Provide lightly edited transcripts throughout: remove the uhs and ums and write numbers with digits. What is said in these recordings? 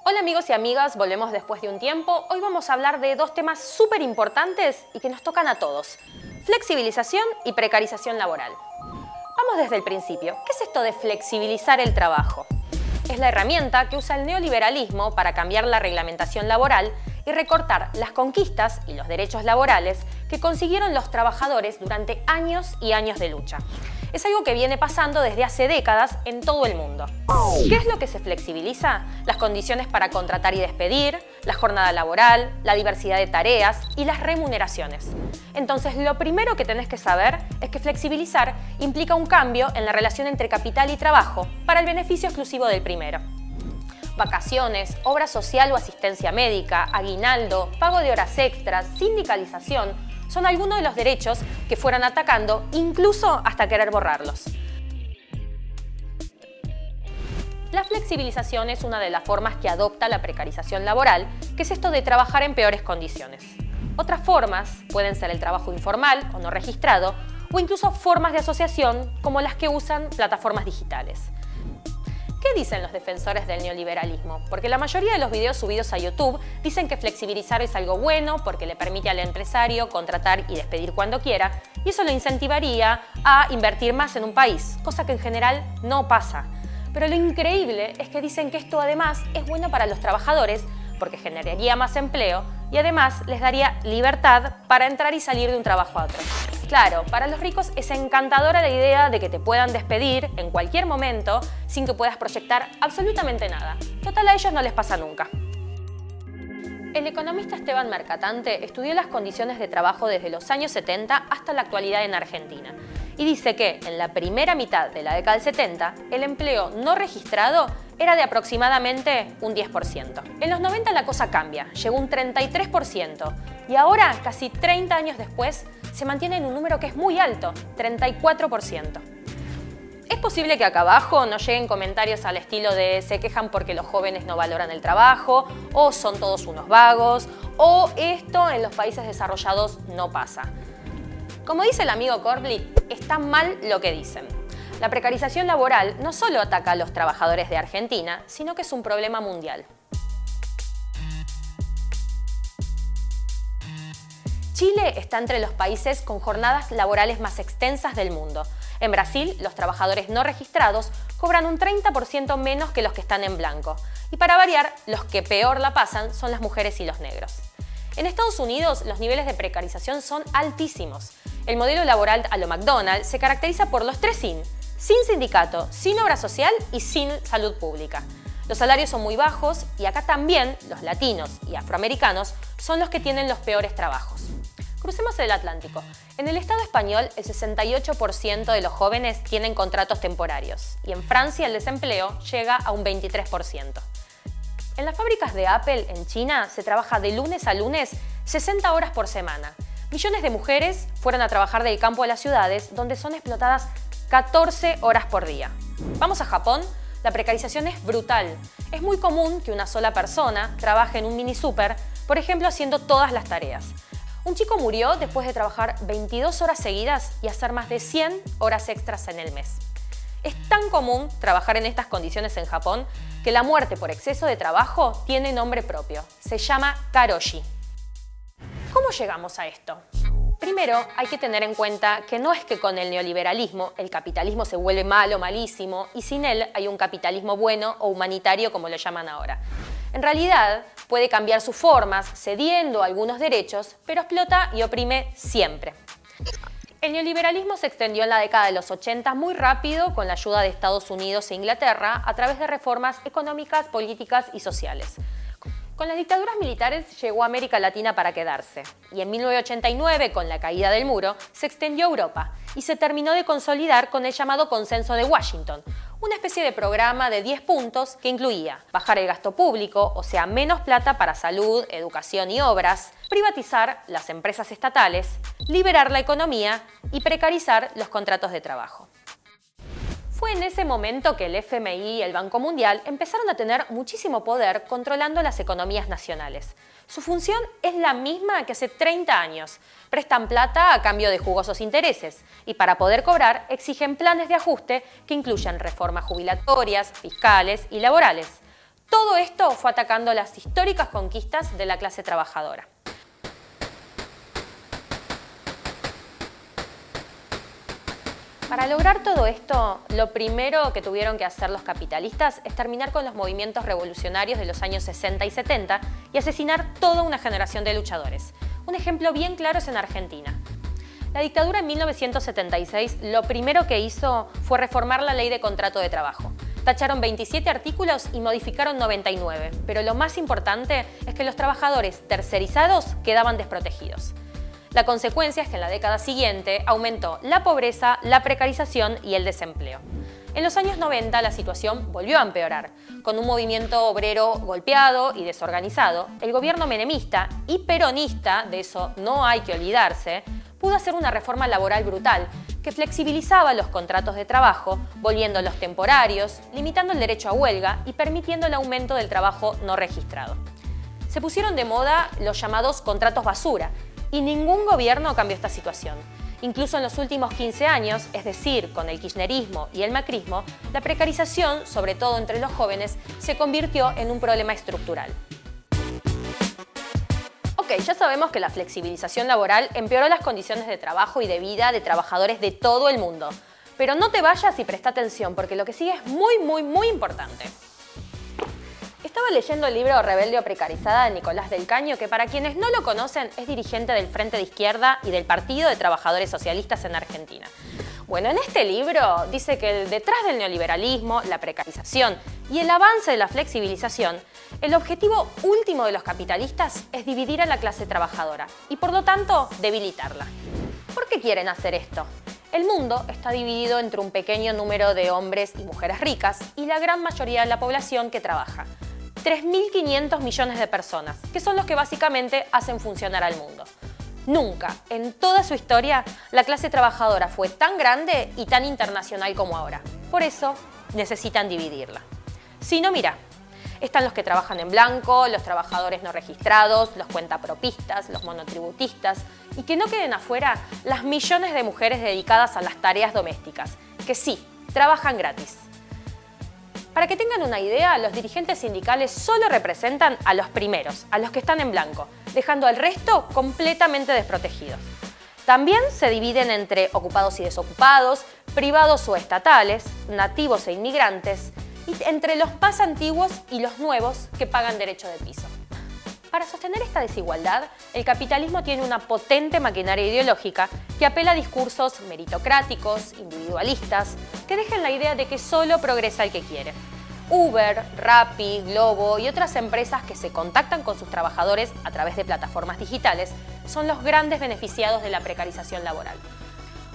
Hola amigos y amigas, volvemos después de un tiempo. Hoy vamos a hablar de dos temas súper importantes y que nos tocan a todos. Flexibilización y precarización laboral. Vamos desde el principio. ¿Qué es esto de flexibilizar el trabajo? Es la herramienta que usa el neoliberalismo para cambiar la reglamentación laboral y recortar las conquistas y los derechos laborales que consiguieron los trabajadores durante años y años de lucha. Es algo que viene pasando desde hace décadas en todo el mundo. ¿Qué es lo que se flexibiliza? Las condiciones para contratar y despedir, la jornada laboral, la diversidad de tareas y las remuneraciones. Entonces, lo primero que tenés que saber es que flexibilizar implica un cambio en la relación entre capital y trabajo para el beneficio exclusivo del primero. Vacaciones, obra social o asistencia médica, aguinaldo, pago de horas extras, sindicalización, son algunos de los derechos que fueron atacando, incluso hasta querer borrarlos. La flexibilización es una de las formas que adopta la precarización laboral, que es esto de trabajar en peores condiciones. Otras formas pueden ser el trabajo informal o no registrado, o incluso formas de asociación como las que usan plataformas digitales. ¿Qué dicen los defensores del neoliberalismo? Porque la mayoría de los videos subidos a YouTube dicen que flexibilizar es algo bueno porque le permite al empresario contratar y despedir cuando quiera y eso lo incentivaría a invertir más en un país, cosa que en general no pasa. Pero lo increíble es que dicen que esto además es bueno para los trabajadores porque generaría más empleo y además les daría libertad para entrar y salir de un trabajo a otro. Claro, para los ricos es encantadora la idea de que te puedan despedir en cualquier momento sin que puedas proyectar absolutamente nada. Total, a ellos no les pasa nunca. El economista Esteban Mercatante estudió las condiciones de trabajo desde los años 70 hasta la actualidad en Argentina y dice que en la primera mitad de la década del 70 el empleo no registrado era de aproximadamente un 10%. En los 90 la cosa cambia, llegó un 33% y ahora, casi 30 años después, se mantiene en un número que es muy alto, 34%. Es posible que acá abajo nos lleguen comentarios al estilo de se quejan porque los jóvenes no valoran el trabajo, o son todos unos vagos, o esto en los países desarrollados no pasa. Como dice el amigo Corbett, está mal lo que dicen. La precarización laboral no solo ataca a los trabajadores de Argentina, sino que es un problema mundial. Chile está entre los países con jornadas laborales más extensas del mundo. En Brasil, los trabajadores no registrados cobran un 30% menos que los que están en blanco. Y para variar, los que peor la pasan son las mujeres y los negros. En Estados Unidos, los niveles de precarización son altísimos. El modelo laboral a lo McDonald's se caracteriza por los 3 sin sindicato, sin obra social y sin salud pública. Los salarios son muy bajos y acá también los latinos y afroamericanos son los que tienen los peores trabajos. Crucemos el Atlántico. En el Estado español, el 68% de los jóvenes tienen contratos temporarios y en Francia el desempleo llega a un 23%. En las fábricas de Apple en China se trabaja de lunes a lunes 60 horas por semana. Millones de mujeres fueron a trabajar del campo a las ciudades donde son explotadas 14 horas por día. Vamos a Japón. La precarización es brutal. Es muy común que una sola persona trabaje en un mini súper, por ejemplo, haciendo todas las tareas. Un chico murió después de trabajar 22 horas seguidas y hacer más de 100 horas extras en el mes. Es tan común trabajar en estas condiciones en Japón que la muerte por exceso de trabajo tiene nombre propio. Se llama karoshi. ¿Cómo llegamos a esto? Primero, hay que tener en cuenta que no es que con el neoliberalismo el capitalismo se vuelve malo, malísimo, y sin él hay un capitalismo bueno o humanitario, como lo llaman ahora. En realidad, puede cambiar sus formas, cediendo algunos derechos, pero explota y oprime siempre. El neoliberalismo se extendió en la década de los 80 muy rápido con la ayuda de Estados Unidos e Inglaterra a través de reformas económicas, políticas y sociales. Con las dictaduras militares llegó a América Latina para quedarse y en 1989, con la caída del muro, se extendió a Europa y se terminó de consolidar con el llamado Consenso de Washington, una especie de programa de 10 puntos que incluía bajar el gasto público, o sea, menos plata para salud, educación y obras, privatizar las empresas estatales, liberar la economía y precarizar los contratos de trabajo. Fue en ese momento que el FMI y el Banco Mundial empezaron a tener muchísimo poder controlando las economías nacionales. Su función es la misma que hace 30 años. Prestan plata a cambio de jugosos intereses y para poder cobrar exigen planes de ajuste que incluyan reformas jubilatorias, fiscales y laborales. Todo esto fue atacando las históricas conquistas de la clase trabajadora. Para lograr todo esto, lo primero que tuvieron que hacer los capitalistas es terminar con los movimientos revolucionarios de los años 60 y 70 y asesinar toda una generación de luchadores. Un ejemplo bien claro es en Argentina. La dictadura en 1976 lo primero que hizo fue reformar la ley de contrato de trabajo. Tacharon 27 artículos y modificaron 99, pero lo más importante es que los trabajadores tercerizados quedaban desprotegidos. La consecuencia es que en la década siguiente aumentó la pobreza, la precarización y el desempleo. En los años 90 la situación volvió a empeorar. Con un movimiento obrero golpeado y desorganizado, el gobierno menemista y peronista, de eso no hay que olvidarse, pudo hacer una reforma laboral brutal que flexibilizaba los contratos de trabajo, volviéndolos temporarios, limitando el derecho a huelga y permitiendo el aumento del trabajo no registrado. Se pusieron de moda los llamados contratos basura, y ningún gobierno cambió esta situación. Incluso en los últimos 15 años, es decir, con el kirchnerismo y el macrismo, la precarización, sobre todo entre los jóvenes, se convirtió en un problema estructural. Ok, ya sabemos que la flexibilización laboral empeoró las condiciones de trabajo y de vida de trabajadores de todo el mundo. Pero no te vayas y presta atención, porque lo que sigue es muy importante. Estaba leyendo el libro Rebelde o Precarizada de Nicolás del Caño, que para quienes no lo conocen es dirigente del Frente de Izquierda y del Partido de Trabajadores Socialistas en Argentina. Bueno, en este libro dice que detrás del neoliberalismo, la precarización y el avance de la flexibilización, el objetivo último de los capitalistas es dividir a la clase trabajadora y por lo tanto debilitarla. ¿Por qué quieren hacer esto? El mundo está dividido entre un pequeño número de hombres y mujeres ricas y la gran mayoría de la población que trabaja. 3.500 millones de personas, que son los que básicamente hacen funcionar al mundo. Nunca, en toda su historia, la clase trabajadora fue tan grande y tan internacional como ahora. Por eso, necesitan dividirla. Si no, mira, están los que trabajan en blanco, los trabajadores no registrados, los cuentapropistas, los monotributistas, y que no queden afuera las millones de mujeres dedicadas a las tareas domésticas, que sí, trabajan gratis. Para que tengan una idea, los dirigentes sindicales solo representan a los primeros, a los que están en blanco, dejando al resto completamente desprotegidos. También se dividen entre ocupados y desocupados, privados o estatales, nativos e inmigrantes, y entre los más antiguos y los nuevos que pagan derecho de piso. Para sostener esta desigualdad, el capitalismo tiene una potente maquinaria ideológica que apela a discursos meritocráticos, individualistas, que dejan la idea de que solo progresa el que quiere. Uber, Rappi, Globo y otras empresas que se contactan con sus trabajadores a través de plataformas digitales son los grandes beneficiados de la precarización laboral.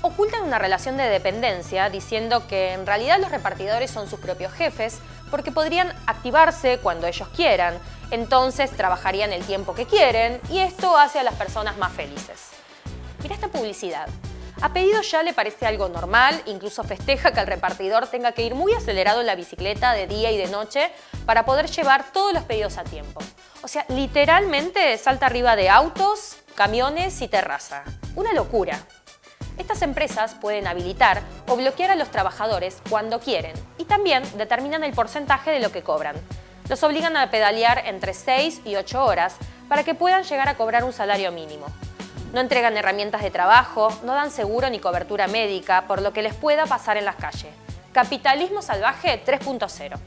Ocultan una relación de dependencia diciendo que en realidad los repartidores son sus propios jefes porque podrían activarse cuando ellos quieran, entonces trabajarían el tiempo que quieren y esto hace a las personas más felices. Mira esta publicidad. A Pedido Ya le parece algo normal, incluso festeja que el repartidor tenga que ir muy acelerado en la bicicleta de día y de noche para poder llevar todos los pedidos a tiempo. O sea, literalmente salta arriba de autos, camiones y terraza. Una locura. Estas empresas pueden habilitar o bloquear a los trabajadores cuando quieren y también determinan el porcentaje de lo que cobran. Los obligan a pedalear entre 6 y 8 horas para que puedan llegar a cobrar un salario mínimo. No entregan herramientas de trabajo, no dan seguro ni cobertura médica, por lo que les pueda pasar en las calles. Capitalismo salvaje 3.0.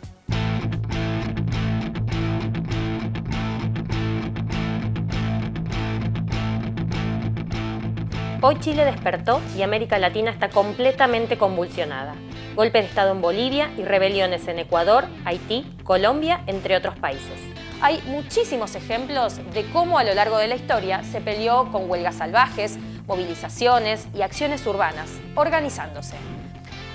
Hoy Chile despertó y América Latina está completamente convulsionada. Golpe de Estado en Bolivia y rebeliones en Ecuador, Haití, Colombia, entre otros países. Hay muchísimos ejemplos de cómo a lo largo de la historia se peleó con huelgas salvajes, movilizaciones y acciones urbanas, organizándose.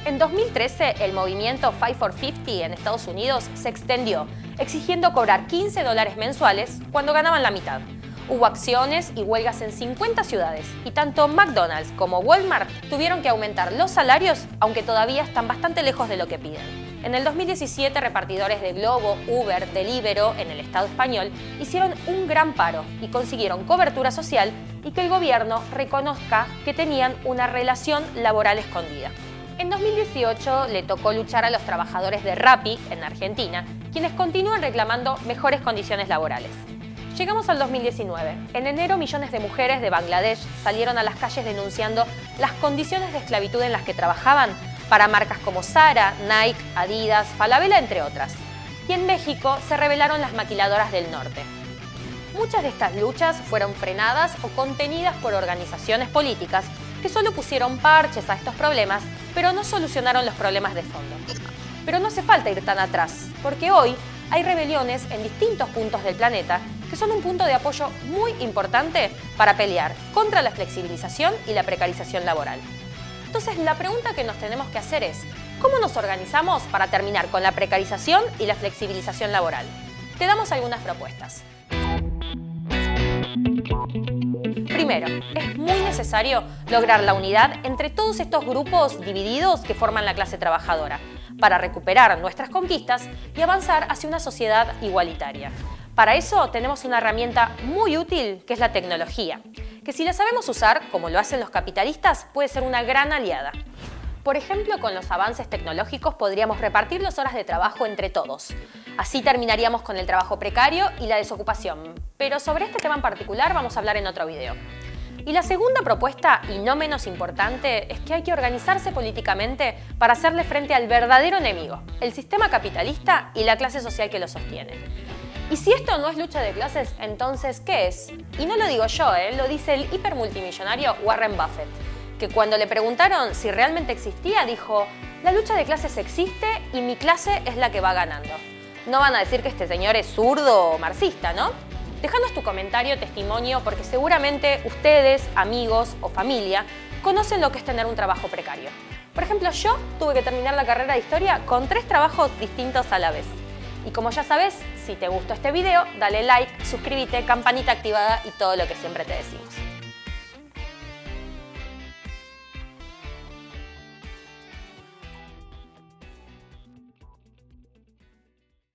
En 2013, el movimiento Fight for 50 en Estados Unidos se extendió, exigiendo cobrar $15 mensuales cuando ganaban la mitad. Hubo acciones y huelgas en 50 ciudades y tanto McDonald's como Walmart tuvieron que aumentar los salarios, aunque todavía están bastante lejos de lo que piden. En el 2017, repartidores de Globo, Uber, Deliveroo en el Estado español hicieron un gran paro y consiguieron cobertura social y que el gobierno reconozca que tenían una relación laboral escondida. En 2018 le tocó luchar a los trabajadores de Rappi en Argentina, quienes continúan reclamando mejores condiciones laborales. Llegamos al 2019. En enero, millones de mujeres de Bangladesh salieron a las calles denunciando las condiciones de esclavitud en las que trabajaban para marcas como Zara, Nike, Adidas, Falabella, entre otras. Y en México se rebelaron las maquiladoras del norte. Muchas de estas luchas fueron frenadas o contenidas por organizaciones políticas que solo pusieron parches a estos problemas, pero no solucionaron los problemas de fondo. Pero no hace falta ir tan atrás, porque hoy hay rebeliones en distintos puntos del planeta que son un punto de apoyo muy importante para pelear contra la flexibilización y la precarización laboral. Entonces, la pregunta que nos tenemos que hacer es, ¿cómo nos organizamos para terminar con la precarización y la flexibilización laboral? Te damos algunas propuestas. Primero, es muy necesario lograr la unidad entre todos estos grupos divididos que forman la clase trabajadora para recuperar nuestras conquistas y avanzar hacia una sociedad igualitaria. Para eso tenemos una herramienta muy útil que es la tecnología, que si la sabemos usar, como lo hacen los capitalistas, puede ser una gran aliada. Por ejemplo, con los avances tecnológicos podríamos repartir las horas de trabajo entre todos. Así terminaríamos con el trabajo precario y la desocupación. Pero sobre este tema en particular vamos a hablar en otro video. Y la segunda propuesta, y no menos importante, es que hay que organizarse políticamente para hacerle frente al verdadero enemigo, el sistema capitalista y la clase social que lo sostiene. Y si esto no es lucha de clases, entonces, ¿qué es? Y no lo digo yo, lo dice el hipermultimillonario Warren Buffett, que cuando le preguntaron si realmente existía, dijo: la lucha de clases existe y mi clase es la que va ganando. No van a decir que este señor es zurdo o marxista, ¿no? Déjanos tu comentario, testimonio, porque seguramente ustedes, amigos o familia, conocen lo que es tener un trabajo precario. Por ejemplo, yo tuve que terminar la carrera de historia con 3 trabajos distintos a la vez. Y como ya sabes, si te gustó este video, dale like, suscríbete, campanita activada y todo lo que siempre te decimos.